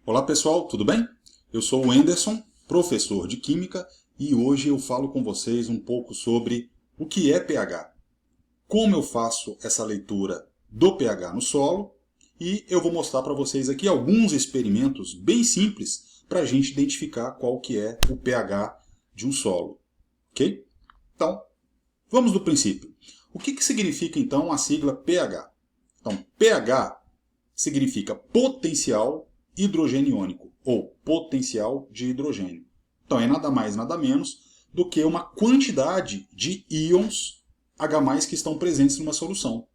Olá pessoal, tudo bem? Eu sou o Anderson, professor de Química, e hoje eu falo com vocês um pouco sobre o que é pH, como eu faço essa leitura do pH no solo, e eu vou mostrar para vocês aqui alguns experimentos bem simples para a gente identificar qual que é o pH de um solo, ok? Então, vamos do princípio. O que significa então a sigla pH? Então, pH significa potencial hidrogeniônico, ou potencial de hidrogênio. Então, é nada mais, nada menos do que uma quantidade de íons H+, que estão presentes numa solução.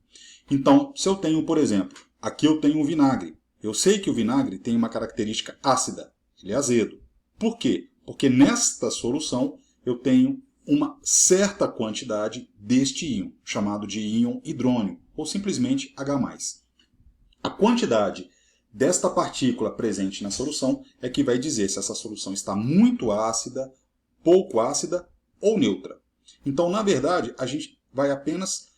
Então, se eu tenho, por exemplo, aqui eu tenho um vinagre. Eu sei que o vinagre tem uma característica ácida, ele é azedo. Por quê? Porque nesta solução eu tenho uma certa quantidade deste íon, chamado de íon hidrônio, ou simplesmente H+. A quantidade desta partícula presente na solução é que vai dizer se essa solução está muito ácida, pouco ácida ou neutra. Então, na verdade, a gente vai apenas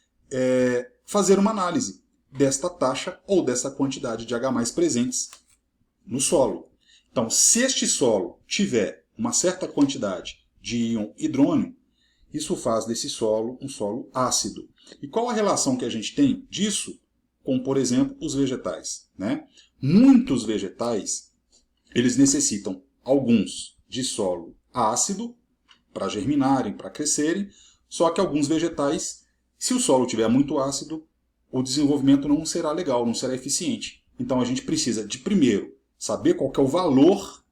fazer uma análise desta taxa ou dessa quantidade de H+ presentes no solo. Então, se este solo tiver uma certa quantidade de íon hidrônio, isso faz desse solo um solo ácido. E qual a relação que a gente tem disso com, por exemplo, os vegetais, né? Muitos vegetais, eles necessitam, alguns, de solo ácido para germinarem, para crescerem, só que alguns vegetais, se o solo tiver muito ácido, o desenvolvimento não será legal, não será eficiente. Então a gente precisa de, primeiro, saber qual que é o valor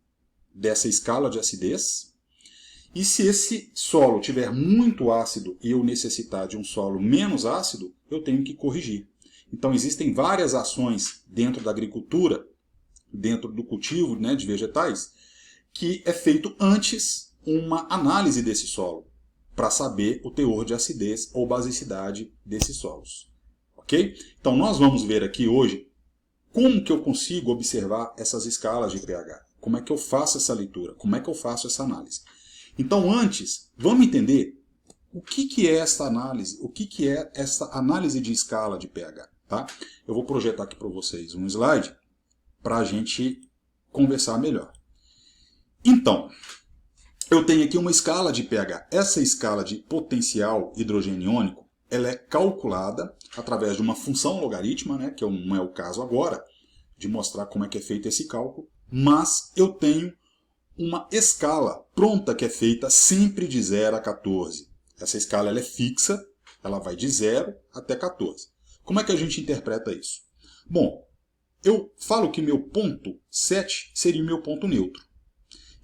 dessa escala de acidez, e se esse solo tiver muito ácido e eu necessitar de um solo menos ácido, eu tenho que corrigir. Então existem várias ações dentro da agricultura, dentro do cultivo, né, de vegetais, que é feito antes uma análise desse solo, para saber o teor de acidez ou basicidade desses solos. Ok? Então nós vamos ver aqui hoje como que eu consigo observar essas escalas de pH. Como é que eu faço essa leitura? Como é que eu faço essa análise? Então antes, vamos entender o que é essa análise, o que é essa análise de escala de pH. Tá? Eu vou projetar aqui para vocês um slide para a gente conversar melhor. Então, eu tenho aqui uma escala de pH. Essa escala de potencial hidrogeniônico, ela é calculada através de uma função logarítmica, né, que não é o caso agora de mostrar como é que é feito esse cálculo, mas eu tenho uma escala pronta que é feita sempre de 0 a 14. Essa escala ela é fixa, ela vai de 0 até 14. Como é que a gente interpreta isso? Bom, eu falo que meu ponto 7 seria o meu ponto neutro.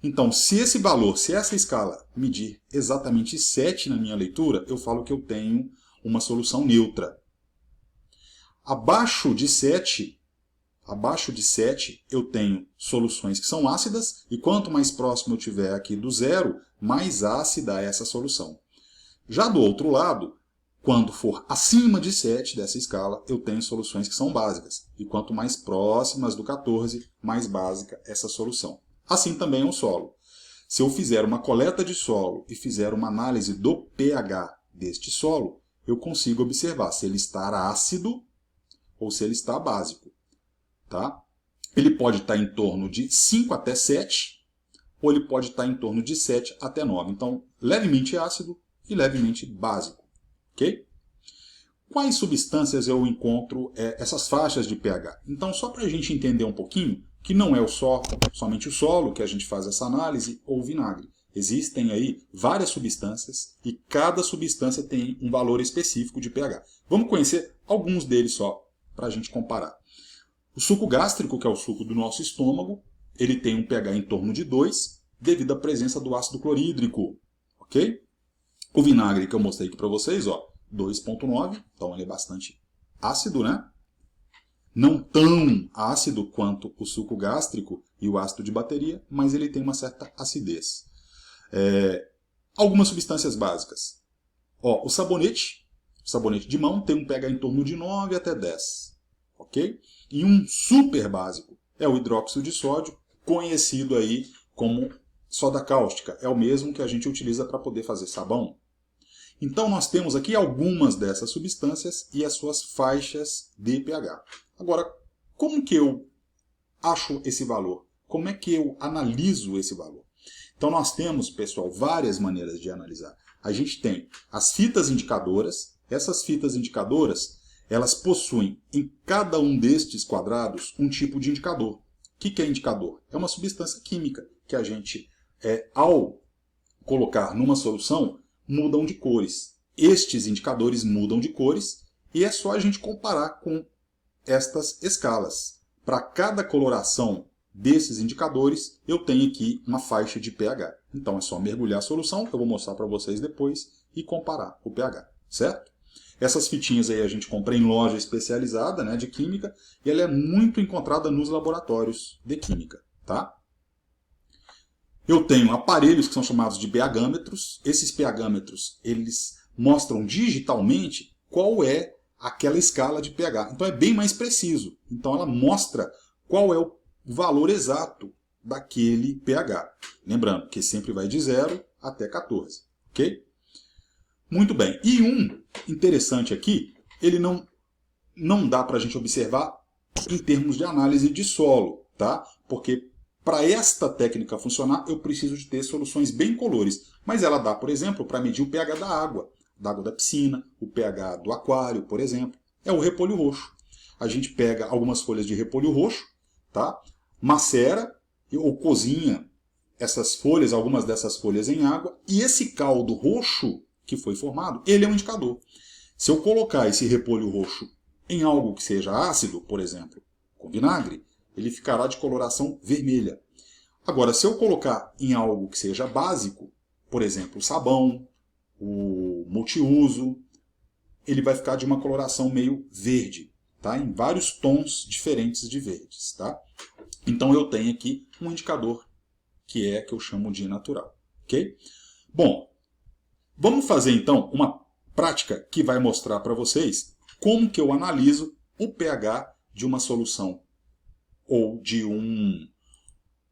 Então, se esse valor, se essa escala medir exatamente 7 na minha leitura, eu falo que eu tenho uma solução neutra. Abaixo de 7 eu tenho soluções que são ácidas, e quanto mais próximo eu tiver aqui do zero, mais ácida é essa solução. Já do outro lado, quando for acima de 7 dessa escala, eu tenho soluções que são básicas. E quanto mais próximas do 14, mais básica essa solução. Assim também é o solo. Se eu fizer uma coleta de solo e fizer uma análise do pH deste solo, eu consigo observar se ele está ácido ou se ele está básico. Tá? Ele pode estar em torno de 5 até 7, ou ele pode estar em torno de 7 até 9. Então, levemente ácido e levemente básico. Okay? Quais substâncias eu encontro essas faixas de pH? Então, só para a gente entender um pouquinho, que não é somente o solo que a gente faz essa análise, ou o vinagre. Existem aí várias substâncias e cada substância tem um valor específico de pH. Vamos conhecer alguns deles só, para a gente comparar. O suco gástrico, que é o suco do nosso estômago, ele tem um pH em torno de 2, devido à presença do ácido clorídrico. Ok? O vinagre que eu mostrei aqui para vocês, 2,9, então ele é bastante ácido, né? Não tão ácido quanto o suco gástrico e o ácido de bateria, mas ele tem uma certa acidez. Algumas substâncias básicas. O sabonete de mão tem um pH em torno de 9 até 10. Ok? E um super básico é o hidróxido de sódio, conhecido aí como soda cáustica. É o mesmo que a gente utiliza para poder fazer sabão. Então nós temos aqui algumas dessas substâncias e as suas faixas de pH. Agora, como que eu acho esse valor? Como é que eu analiso esse valor? Então nós temos, pessoal, várias maneiras de analisar. A gente tem as fitas indicadoras. Essas fitas indicadoras, elas possuem em cada um destes quadrados um tipo de indicador. O que é indicador? É uma substância química que a gente, ao colocar numa solução, mudam de cores. Estes indicadores mudam de cores e é só a gente comparar com estas escalas. Para cada coloração desses indicadores, eu tenho aqui uma faixa de pH. Então é só mergulhar a solução, que eu vou mostrar para vocês depois, e comparar o pH, certo? Essas fitinhas aí a gente compra em loja especializada, né, de química, e ela é muito encontrada nos laboratórios de química, tá? Eu tenho aparelhos que são chamados de pH-metros. Esses pH-metros, eles mostram digitalmente qual é aquela escala de pH. Então é bem mais preciso. Então ela mostra qual é o valor exato daquele pH. Lembrando que sempre vai de 0 até 14, ok? Muito bem. E um interessante aqui, ele não dá para a gente observar em termos de análise de solo, tá? Porque para esta técnica funcionar, eu preciso de ter soluções bem incolores. Mas ela dá, por exemplo, para medir o pH da água da piscina, o pH do aquário, por exemplo. É o repolho roxo. A gente pega algumas folhas de repolho roxo, tá? Macera ou cozinha essas folhas, algumas dessas folhas em água, e esse caldo roxo que foi formado, ele é um indicador. Se eu colocar esse repolho roxo em algo que seja ácido, por exemplo, com vinagre, ele ficará de coloração vermelha. Agora, se eu colocar em algo que seja básico, por exemplo, o sabão, o multiuso, ele vai ficar de uma coloração meio verde, tá? Em vários tons diferentes de verdes, tá? Então eu tenho aqui um indicador que eu chamo de natural, ok? Bom, vamos fazer então uma prática que vai mostrar para vocês como que eu analiso o pH de uma solução ou de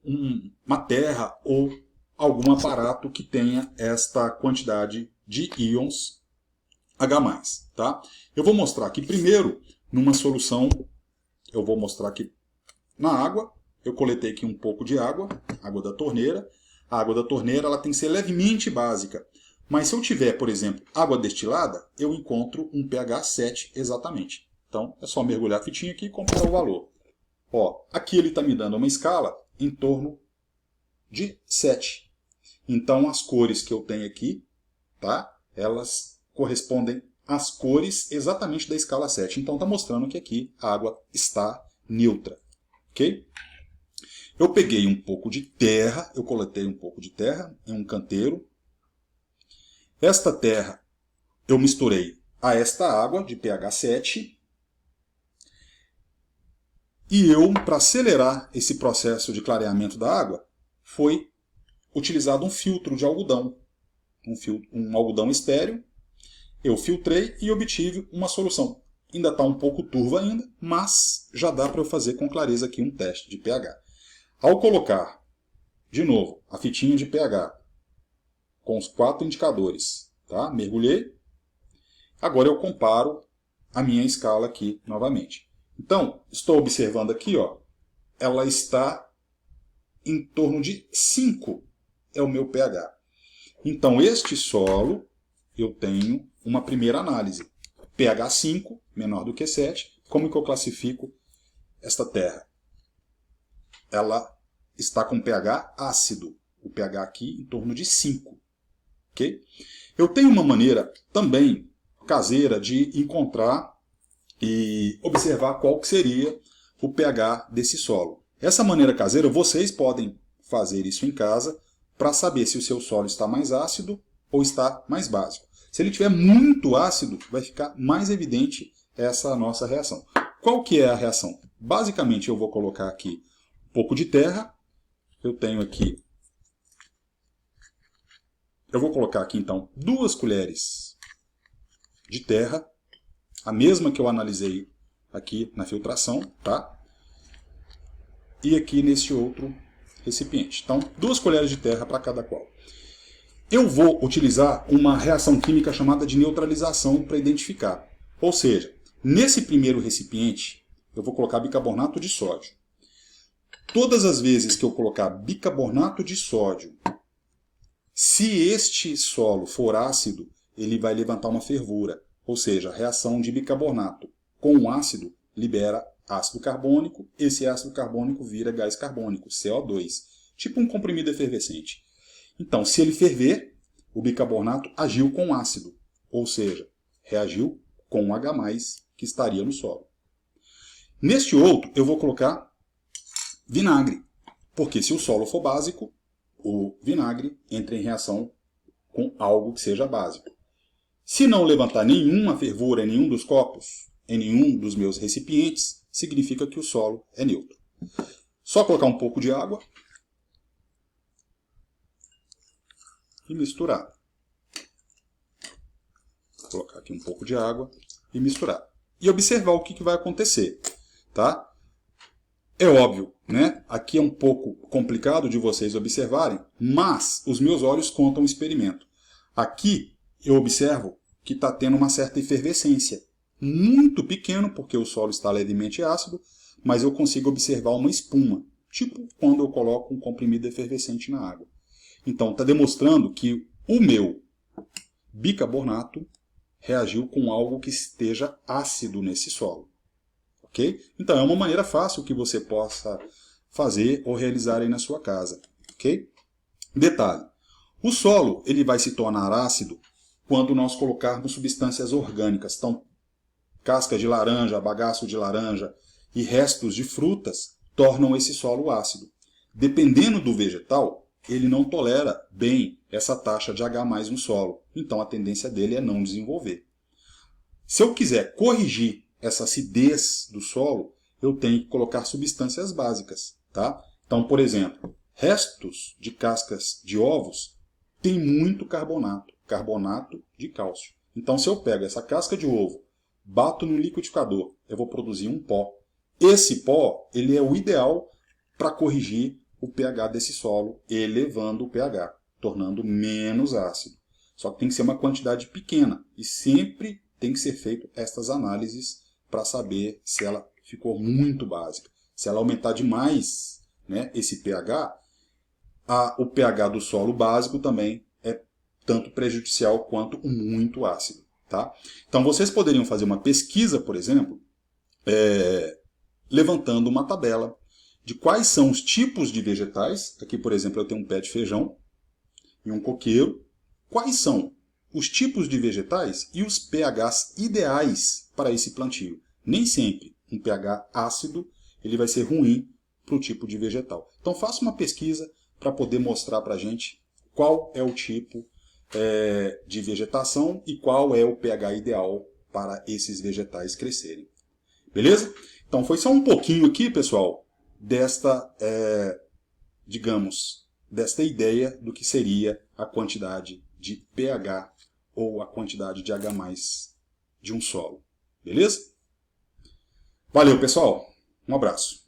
uma terra ou algum aparato que tenha esta quantidade de íons H+, tá? Eu vou mostrar aqui primeiro numa solução, eu vou mostrar aqui na água. Eu coletei aqui um pouco de água, água da torneira. A água da torneira ela tem que ser levemente básica. Mas se eu tiver, por exemplo, água destilada, eu encontro um pH 7 exatamente. Então é só mergulhar a fitinha aqui e comparar o valor. Ó, aqui ele está me dando uma escala em torno de 7. Então as cores que eu tenho aqui, tá? Elas correspondem às cores exatamente da escala 7. Então está mostrando que aqui a água está neutra. Ok? Eu peguei um pouco de terra, eu coletei um pouco de terra em um canteiro. Esta terra eu misturei a esta água de pH 7. E eu, para acelerar esse processo de clareamento da água, foi utilizado um filtro de algodão. Um algodão estéreo. Eu filtrei e obtive uma solução. Ainda está um pouco turva ainda, mas já dá para eu fazer com clareza aqui um teste de pH. Ao colocar, de novo, a fitinha de pH com os 4 indicadores, tá? Mergulhei. Agora eu comparo a minha escala aqui novamente. Então, estou observando aqui, ó, ela está em torno de 5, é o meu pH. Então, este solo, eu tenho uma primeira análise. pH 5, menor do que 7. Como que eu classifico esta terra? Ela está com pH ácido. O pH aqui em torno de 5. Okay? Eu tenho uma maneira também caseira de encontrar e observar qual que seria o pH desse solo. Essa maneira caseira, vocês podem fazer isso em casa para saber se o seu solo está mais ácido ou está mais básico. Se ele estiver muito ácido, vai ficar mais evidente essa nossa reação. Qual que é a reação? Basicamente, eu vou colocar aqui um pouco de terra. Eu tenho aqui... Eu vou colocar aqui, então, 2 colheres de terra. A mesma que eu analisei aqui na filtração, tá? E aqui nesse outro recipiente. Então, 2 colheres de terra para cada qual. Eu vou utilizar uma reação química chamada de neutralização para identificar. Ou seja, nesse primeiro recipiente, eu vou colocar bicarbonato de sódio. Todas as vezes que eu colocar bicarbonato de sódio, se este solo for ácido, ele vai levantar uma fervura. Ou seja, a reação de bicarbonato com ácido libera ácido carbônico. Esse ácido carbônico vira gás carbônico, CO2. Tipo um comprimido efervescente. Então, se ele ferver, o bicarbonato agiu com ácido. Ou seja, reagiu com o H+, que estaria no solo. Neste outro, eu vou colocar vinagre. Porque se o solo for básico, o vinagre entra em reação com algo que seja básico. Se não levantar nenhuma fervura em nenhum dos copos, em nenhum dos meus recipientes, significa que o solo é neutro. Só colocar um pouco de água e misturar. Vou colocar aqui um pouco de água e misturar. E observar o que vai acontecer. Tá? É óbvio, né? Aqui é um pouco complicado de vocês observarem, mas os meus olhos contam o experimento. Aqui eu observo que está tendo uma certa efervescência. Muito pequeno, porque o solo está levemente ácido, mas eu consigo observar uma espuma, tipo quando eu coloco um comprimido efervescente na água. Então está demonstrando que o meu bicarbonato reagiu com algo que esteja ácido nesse solo. Okay? Então é uma maneira fácil que você possa fazer ou realizar aí na sua casa. Okay? Detalhe, o solo ele vai se tornar ácido quando nós colocarmos substâncias orgânicas. Então, casca de laranja, bagaço de laranja e restos de frutas tornam esse solo ácido. Dependendo do vegetal, ele não tolera bem essa taxa de H+ no solo. Então a tendência dele é não desenvolver. Se eu quiser corrigir essa acidez do solo, eu tenho que colocar substâncias básicas. Tá? Então, por exemplo, restos de cascas de ovos têm muito carbonato, carbonato de cálcio. Então, se eu pego essa casca de ovo, bato no liquidificador, eu vou produzir um pó. Esse pó ele é o ideal para corrigir o pH desse solo, elevando o pH, tornando menos ácido. Só que tem que ser uma quantidade pequena e sempre tem que ser feito estas análises para saber se ela ficou muito básica. Se ela aumentar demais, né, esse pH, o pH do solo básico também é tanto prejudicial quanto o muito ácido. Tá? Então vocês poderiam fazer uma pesquisa, por exemplo, levantando uma tabela de quais são os tipos de vegetais. Aqui, por exemplo, eu tenho um pé de feijão e um coqueiro. Quais são os tipos de vegetais e os pHs ideais para esse plantio? Nem sempre um pH ácido ele vai ser ruim para o tipo de vegetal. Então faça uma pesquisa para poder mostrar para a gente qual é o tipo de vegetação e qual é o pH ideal para esses vegetais crescerem. Beleza? Então foi só um pouquinho aqui, pessoal, desta, desta ideia do que seria a quantidade de pH ou a quantidade de H+ de um solo. Beleza? Valeu, pessoal. Um abraço.